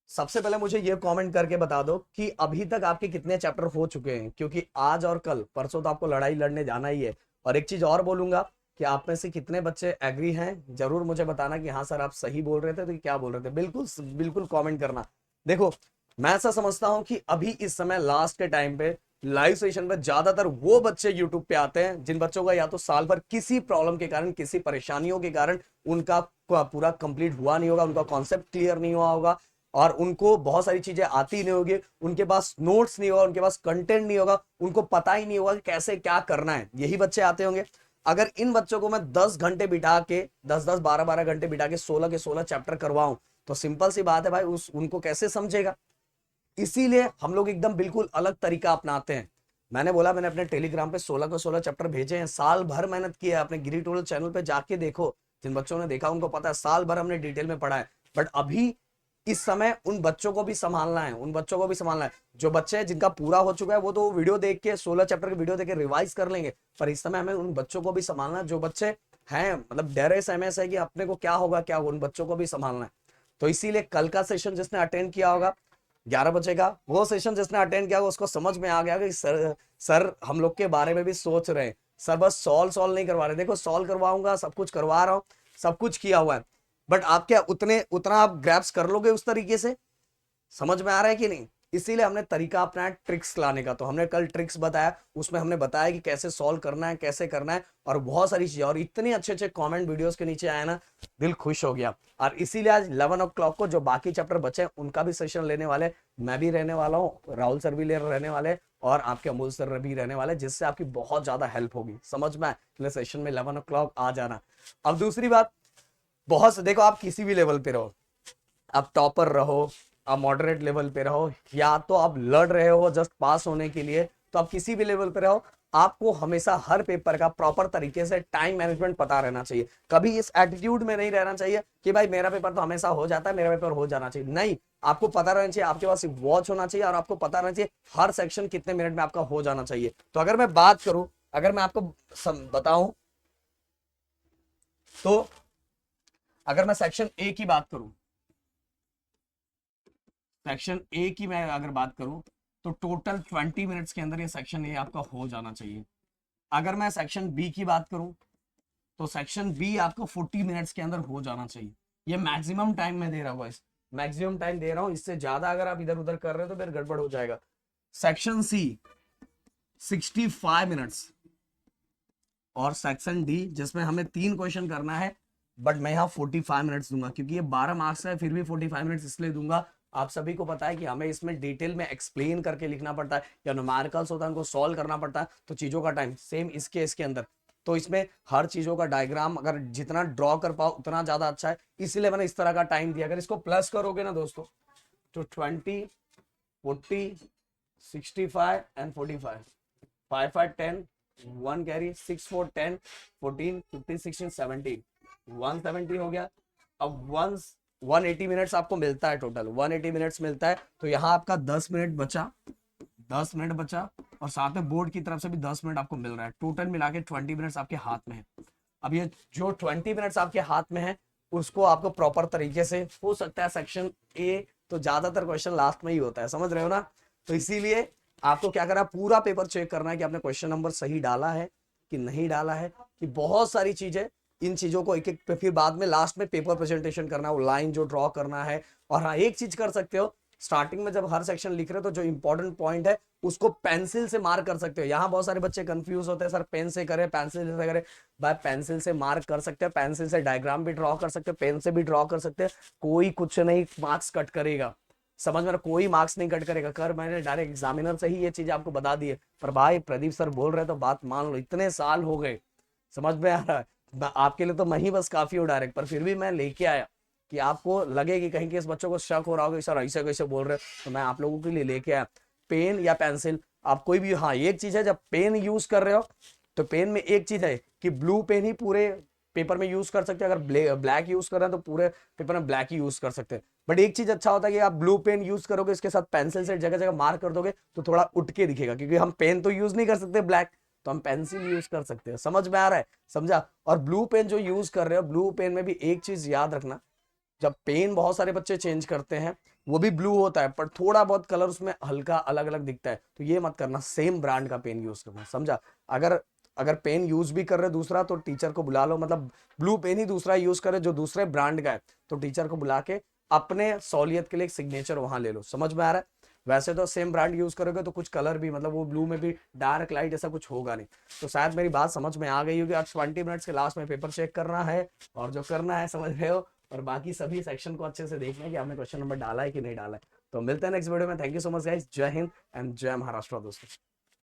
सबसे पहले मुझे ये कमेंट करके बता दो कि अभी तक आपके कितने चैप्टर हो चुके हैं, क्योंकि आज और कल परसों तो आपको लड़ाई लड़ने जाना ही है। और एक चीज और बोलूंगा कि आप में से कितने बच्चे एग्री हैं, जरूर मुझे बताना कि हाँ सर आप सही बोल रहे थे, तो क्या बोल रहे थे। बिल्कुल बिल्कुल कमेंट करना। देखो, मैं ऐसा समझता हूं कि अभी इस समय लास्ट के टाइम पे लाइव सेशन पे ज्यादातर वो बच्चे यूट्यूब पे आते हैं जिन बच्चों का या तो साल भर किसी प्रॉब्लम के कारण, किसी परेशानियों के कारण उनका पूरा कंप्लीट हुआ नहीं होगा, उनका कॉन्सेप्ट क्लियर नहीं हुआ होगा, और उनको बहुत सारी चीजें आती नहीं होगी, उनके पास नोट्स नहीं होगा, उनके पास कंटेंट नहीं होगा, उनको पता ही नहीं होगा कि कैसे क्या करना है। यही बच्चे आते होंगे। अगर इन बच्चों को मैं 10 घंटे बिठा के, 10-10 12-12 घंटे बिठा के 16 के 16 चैप्टर करवाऊं, तो सिंपल सी बात है भाई, उनको कैसे समझेगा। इसीलिए हम लोग एकदम बिल्कुल अलग तरीका अपनाते हैं। मैंने बोला, मैंने अपने टेलीग्राम पे 16 को 16 चैप्टर भेजे हैं, साल भर मेहनत की है। अपने गिरी टोटल चैनल पे जाके देखो, जिन बच्चों ने देखा उनको पता है, साल भर हमने डिटेल में पढ़ा है। बट अभी इस समय उन बच्चों को भी संभालना है, उन बच्चों को भी संभालना है। जो बच्चे जिनका पूरा हो चुका है वो तो वीडियो देख के, 16 चैप्टर की वीडियो देख के रिवाइज कर लेंगे, पर इस समय हमें उन बच्चों को भी संभालना है जो बच्चे हैं, मतलब डर एस है कि अपने को क्या होगा क्या होगा, उन बच्चों को भी संभालना है। तो इसीलिए कल का सेशन जिसने अटेंड किया होगा 11 बजे का, वो सेशन जिसने अटेंड किया उसको समझ में आ गया कि सर हम लोग के बारे में भी सोच रहे हैं। सर बस सॉल्व नहीं करवा रहे। देखो, सॉल्व करवाऊंगा, सब कुछ करवा रहा हूँ, सब कुछ किया हुआ है, बट आप क्या उतना आप ग्रैप्स कर लोगे उस तरीके से? समझ में आ रहा है कि नहीं? इसीलिए हमने तरीका अपनाया ट्रिक्स लाने का। तो हमने कल ट्रिक्स बताया, उसमें हमने बताया कि कैसे सॉल्व करना है, कैसे करना है, और बहुत सारी चीजें, और इतने अच्छे अच्छे कमेंट वीडियोस के नीचे आए ना, दिल खुश हो गया। और इसीलिए आज 11 o'clock को जो बाकी चैप्टर बचे हैं उनका भी सेशन लेने वाले, मैं भी रहने वाला हूँ, राहुल सर भी रहने वाले, और आपके अमूल सर भी रहने वाले, जिससे आपकी बहुत ज्यादा हेल्प होगी। समझ में आए? सेशन में 11 o'clock आ जाना। अब दूसरी बात, बहुत से देखो, आप किसी भी लेवल पे रहो, आप टॉपर रहो, आप मॉडरेट लेवल पे रहो, या तो आप लड़ रहे हो जस्ट पास होने के लिए, तो आप किसी भी लेवल पे रहो, आपको हमेशा हर पेपर का प्रॉपर तरीके से टाइम मैनेजमेंट पता रहना चाहिए। कभी इस एटीट्यूड में नहीं रहना चाहिए कि भाई मेरा पेपर तो हमेशा हो जाता है, मेरा पेपर हो जाना चाहिए। नहीं, आपको पता रहना चाहिए, आपके पास एक वॉच होना चाहिए, और आपको पता रहना चाहिए हर सेक्शन कितने मिनट में आपका हो जाना चाहिए। तो अगर मैं बात करूं, अगर मैं आपको बताऊं, तो अगर मैं सेक्शन ए की बात करूं, सेक्शन ए की मैं अगर बात करूं, तो टोटल 20 मिनट्स के अंदर ये सेक्शन ए आपका हो जाना चाहिए। अगर मैं सेक्शन बी की बात करूं, तो सेक्शन बी आपको 40 मिनट्स के अंदर हो जाना चाहिए। ये मैक्सिमम टाइम मैं दे रहा हूँ, मैक्सिमम टाइम दे रहा हूँ। इससे ज्यादा अगर आप इधर उधर कर रहे हो तो फिर गड़बड़ हो जाएगा। सेक्शन सी 65 मिनट्स, और सेक्शन डी जिसमें हमें 3 क्वेश्चन करना है, बट मैं यहाँ 45 मिनट्स दूंगा, क्योंकि ये 12 मार्क्स है, फिर भी 45 मिनट्स इसलिए दूंगा। आप सभी को पता है कि हमें इसमें डिटेल में एक्सप्लेन करके लिखना पड़ता है, या न्यूमेरिकल्स होता है उनको सॉल्व करना पड़ता है, तो चीजों का टाइम सेम इसके अंदर। तो इसमें हर चीजों का डायग्राम अगर जितना ड्रॉ कर पाओ उतना ज्यादा अच्छा है, इसीलिए मैंने इस तरह का टाइम दिया। अगर इसको प्लस करोगे ना दोस्तों, तो 20, 40, 65 एंड 45, 5 5 10, 1 कैरी, 6 4 10, 14 15 16 17, 170 हो गया। अब 180 मिनट्स आपको मिलता है, टोटल 180 मिनट्स मिलता है। तो यहाँ आपका 10 मिनट बचा, 10 मिनट बचा, और साथ में बोर्ड की तरफ से भी 10 मिनट आपको मिल रहा है। टोटल मिला के 20 मिनट्स आपके हाथ में है। अब ये जो 20 मिनट्स आपके हाथ में है, उसको आपको प्रॉपर तरीके से, हो सकता है सेक्शन ए तो ज्यादातर क्वेश्चन लास्ट में ही होता है, समझ रहे हो ना? तो इसीलिए आपको क्या करना है, पूरा पेपर चेक करना है कि आपने क्वेश्चन नंबर सही डाला है कि नहीं डाला है, कि बहुत सारी चीजें, इन चीजों को एक एक पे फिर बाद में लास्ट में पेपर प्रेजेंटेशन करना है, वो लाइन जो ड्रॉ करना है। और हाँ, एक चीज कर सकते हो, स्टार्टिंग में जब हर सेक्शन लिख रहे हो तो जो इंपॉर्टेंट पॉइंट है उसको पेंसिल से मार्क कर सकते हो। यहाँ बहुत सारे बच्चे कंफ्यूज होते हैं, सर पेन से करें पेंसिल से करें। भाई पेंसिल से मार्क कर सकते हैं, पेंसिल से डायग्राम भी ड्रॉ कर सकते हैं, पेन से भी ड्रॉ कर सकते हैं, कोई कुछ नहीं मार्क्स कट करेगा। समझ में, कोई मार्क्स नहीं कट करेगा। कर मैंने डायरेक्ट एग्जामिनर से ही ये चीज आपको बता दी है, पर भाई प्रदीप सर बोल रहे तो बात मान लो, इतने साल हो गए, समझ में आ रहा है? आपके लिए तो मैं ही बस काफी हूँ डायरेक्ट, पर फिर भी मैं लेके आया कि आपको लगे कि कहीं के इस बच्चों को शक हो रहा होगा सर ऐसे कैसे बोल रहे हो, तो मैं आप लोगों के लिए लेके आया। पेन या पेंसिल, आप कोई भी, हाँ एक चीज है, जब पेन यूज कर रहे हो तो पेन में एक चीज है कि ब्लू पेन ही पूरे पेपर में यूज कर सकते हैं, अगर ब्लैक यूज कर रहे हैं तो पूरे पेपर में ब्लैक ही यूज कर सकते हैं। बट एक चीज अच्छा होता है कि आप ब्लू पेन यूज करोगे, इसके साथ पेंसिल से जगह जगह मार्क कर दोगे तो थोड़ा उठ के दिखेगा, क्योंकि हम पेन तो यूज नहीं कर सकते ब्लैक, तो हम पेंसिल यूज कर सकते हैं। समझ में आ रहा है? समझा? और ब्लू पेन जो यूज कर रहे हो, ब्लू पेन में भी एक चीज याद रखना, जब पेन बहुत सारे बच्चे चेंज करते हैं, वो भी ब्लू होता है, पर थोड़ा बहुत कलर उसमें हल्का अलग अलग दिखता है, तो ये मत करना, सेम ब्रांड का पेन यूज करना, समझा। अगर अगर पेन यूज भी कर रहे दूसरा तो टीचर को बुला लो, मतलब ब्लू पेन ही दूसरा यूज करे जो दूसरे ब्रांड का है, तो टीचर को बुला के अपने सहूलियत के लिए एक सिग्नेचर वहां ले लो, समझ में आ रहा है। वैसे तो सेम ब्रांड यूज करोगे तो कुछ कलर भी, मतलब वो ब्लू में भी डार्क लाइट ऐसा कुछ होगा नहीं। तो शायद मेरी बात समझ में आ गई होगी। आज 20 मिनट्स के लास्ट में पेपर चेक करना है, और जो करना है समझ रहे हो, और बाकी सभी सेक्शन को अच्छे से देखना है कि आपने क्वेश्चन नंबर डाला है कि नहीं डाला है। तो मिलते हैं नेक्स्ट वीडियो में। Thank you so much guys, जय हिंद एंड जय महाराष्ट्र दोस्तों।